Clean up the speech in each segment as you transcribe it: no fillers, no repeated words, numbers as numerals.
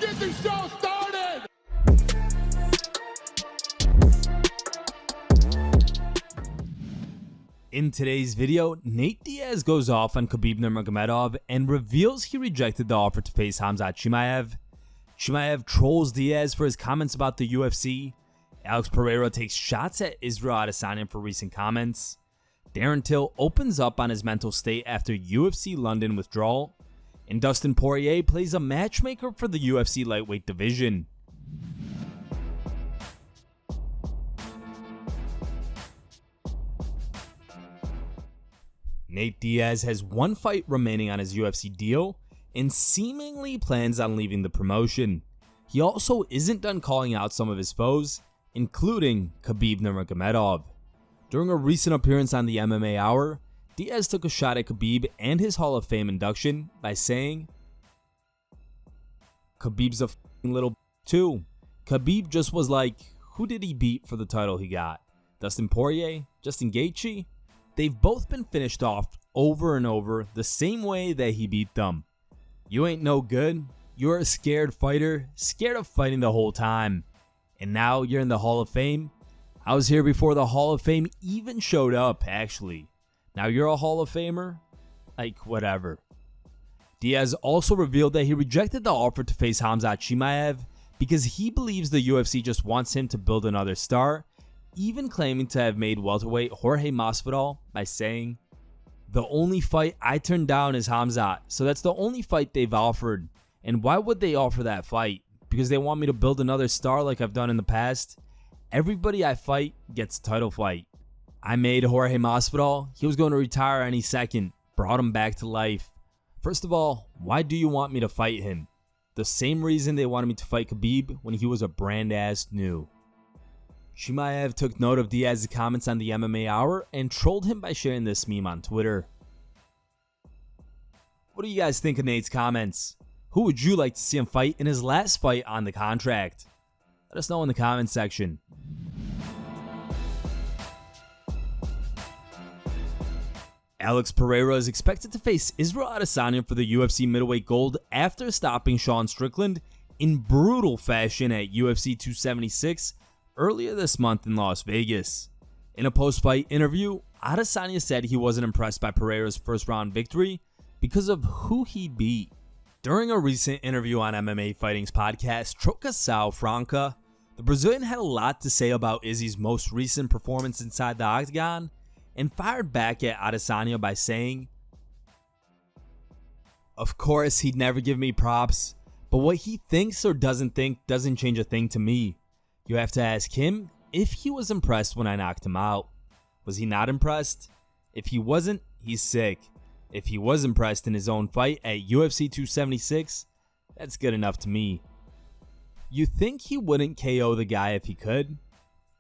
get the show started! In today's video, Nate Diaz goes off on Khabib Nurmagomedov and reveals he rejected the offer to face Khamzat Chimaev. Chimaev trolls Diaz for his comments about the UFC. Alex Pereira takes shots at Israel Adesanya for recent comments. Darren Till opens up on his mental state after UFC London withdrawal. And Dustin Poirier plays a matchmaker for the UFC lightweight division. Nate Diaz has one fight remaining on his UFC deal and seemingly plans on leaving the promotion. He also isn't done calling out some of his foes, including Khabib Nurmagomedov. During a recent appearance on the MMA Hour, Diaz took a shot at Khabib and his Hall of Fame induction by saying, "Khabib's a f***ing little too. Khabib just was like, who did he beat for the title he got? Dustin Poirier? Justin Gaethje? They've both been finished off over and over the same way that he beat them. You ain't no good. You're a scared fighter, scared of fighting the whole time. And now you're in the Hall of Fame? I was here before the Hall of Fame even showed up, actually. Now you're a Hall of Famer? Like, whatever." Diaz also revealed that he rejected the offer to face Khamzat Chimaev because he believes the UFC just wants him to build another star, even claiming to have made welterweight Jorge Masvidal by saying, "The only fight I turned down is Khamzat, so that's the only fight they've offered. And why would they offer that fight? Because they want me to build another star like I've done in the past? Everybody I fight gets a title fight. I made Jorge Masvidal. He was going to retire any second. Brought him back to life. First of all, why do you want me to fight him? The same reason they wanted me to fight Khabib when he was a brand ass new." Chimaev took note of Diaz's comments on the MMA Hour and trolled him by sharing this meme on Twitter. What do you guys think of Nate's comments? Who would you like to see him fight in his last fight on the contract? Let us know in the comments section. Alex Pereira is expected to face Israel Adesanya for the UFC middleweight gold after stopping Sean Strickland in brutal fashion at UFC 276 earlier this month in Las Vegas. In a post-fight interview, Adesanya said he wasn't impressed by Pereira's first-round victory because of who he beat. During a recent interview on MMA Fighting's podcast, Trocasao Franca, the Brazilian had a lot to say about Izzy's most recent performance inside the octagon and fired back at Adesanya by saying, "Of course, he'd never give me props, but what he thinks or doesn't think doesn't change a thing to me. You have to ask him if he was impressed when I knocked him out. Was he not impressed? If he wasn't, he's sick. If he was impressed in his own fight at UFC 276, that's good enough to me. You think he wouldn't KO the guy if he could?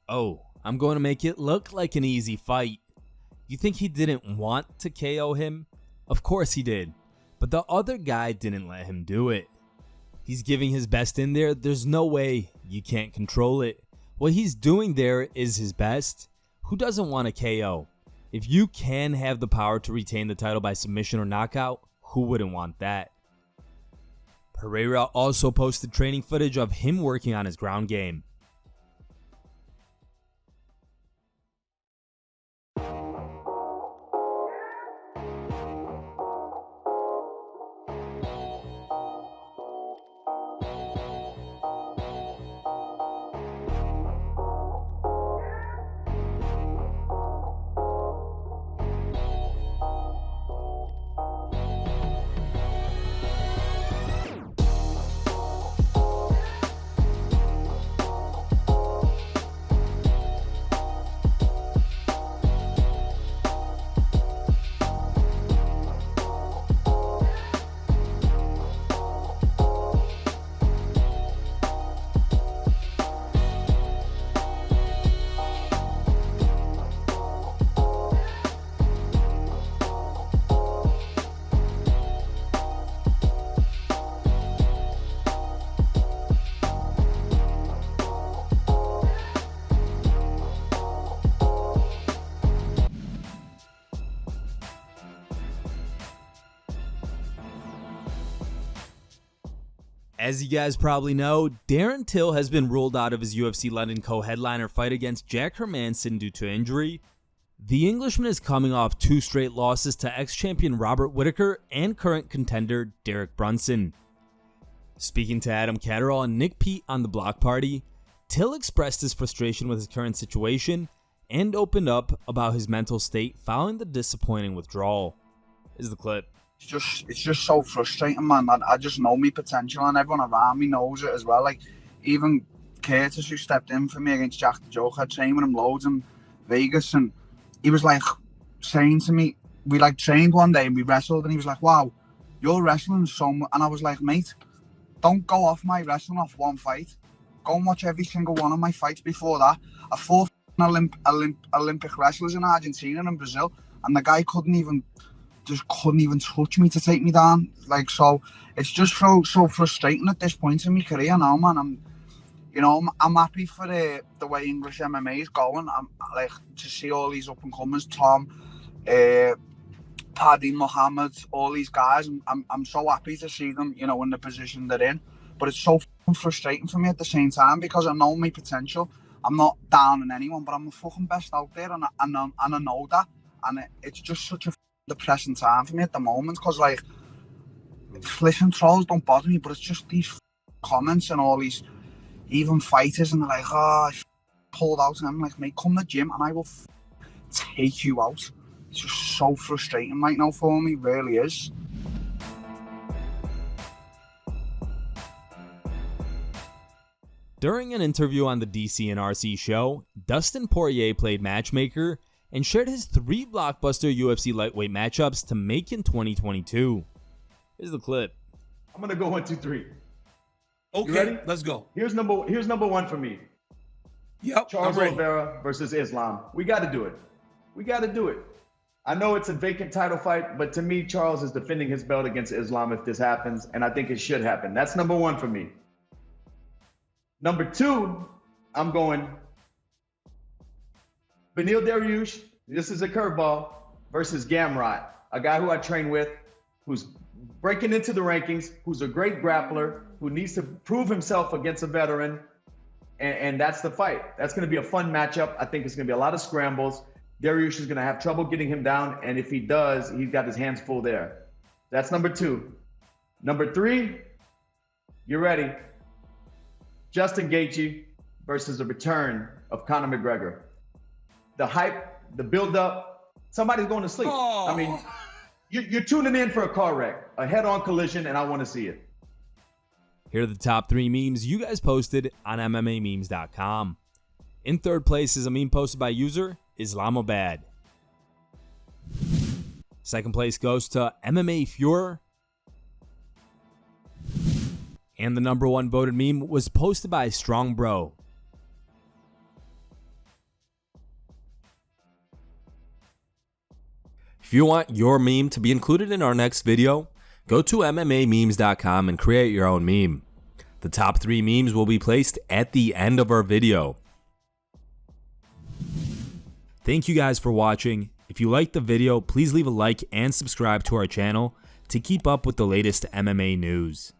Oh, I'm going to make it look like an easy fight. You think he didn't want to KO him? Of course he did, but the other guy didn't let him do it. He's giving his best in there. There's no way. You can't control it. What he's doing there is his best. Who doesn't want a KO? If you can have the power to retain the title by submission or knockout, who wouldn't want that?" Pereira also posted training footage of him working on his ground game. As you guys probably know, Darren Till has been ruled out of his UFC London co-headliner fight against Jack Hermansson due to injury. The Englishman is coming off 2 straight losses to ex-champion Robert Whittaker and current contender Derek Brunson. Speaking to Adam Catterall and Nick Pete on the Block Party, Till expressed his frustration with his current situation and opened up about his mental state following the disappointing withdrawal. Here's the clip. It's just so frustrating, man. I just know my potential, and everyone around me knows it as well. Like, even Curtis, who stepped in for me against Jack the Joker, I trained with him loads in Vegas, and he was like saying to me, we like trained one day and we wrestled, and he was like, wow, you're wrestling so much. And I was like, mate, don't go off my wrestling off one fight. Go and watch every single one of my fights before that. I fought Olympic wrestlers in Argentina and Brazil, and the guy couldn't even touch me to take me down. Like, so it's just so frustrating at this point in my career now, man. I'm happy for the way English MMA is going. I'm like to see all these up and comers, Tom, Paddy, Muhammad, all these guys. I'm so happy to see them, in the position they're in. But it's so frustrating for me at the same time, because I know my potential. I'm not down on anyone, but I'm the fucking best out there, and I know that. And it's just such a depressing time for me at the moment, because like, listen, trolls don't bother me, but it's just these comments and all these even fighters, and they're like, I pulled out, and I'm like, mate, come to the gym and I will take you out. It's just so frustrating right now for me, really is. During an interview on the DC and RC show, Dustin Poirier played matchmaker and shared his 3 blockbuster UFC lightweight matchups to make in 2022. Here's the clip. I'm gonna go 1, 2, 3. Okay, you ready? let's go. Here's number 1 for me. Yep, Charles I'm ready. Oliveira versus Islam. We got to do it. We got to do it. I know it's a vacant title fight, but to me, Charles is defending his belt against Islam if this happens, and I think it should happen. That's number 1 for me. Number 2, I'm going Beneil Dariush, this is a curveball, versus Gamrot, a guy who I train with, who's breaking into the rankings, who's a great grappler, who needs to prove himself against a veteran, and that's the fight. That's going to be a fun matchup. I think it's going to be a lot of scrambles. Dariush is going to have trouble getting him down, and if he does, he's got his hands full there. That's number 2. Number 3, you ready? Justin Gaethje versus the return of Conor McGregor. The hype, the build-up, somebody's going to sleep. Oh. I mean, you're tuning in for a car wreck, a head-on collision, and I want to see it. Here are the top 3 memes you guys posted on MMAmemes.com. In third place is a meme posted by user Islamabad. Second place goes to MMA Fuhrer. And the number 1 voted meme was posted by Strong Bro. If you want your meme to be included in our next video, go to MMAmemes.com and create your own meme. The top 3 memes will be placed at the end of our video. Thank you guys for watching. If you liked the video, please leave a like and subscribe to our channel to keep up with the latest MMA news.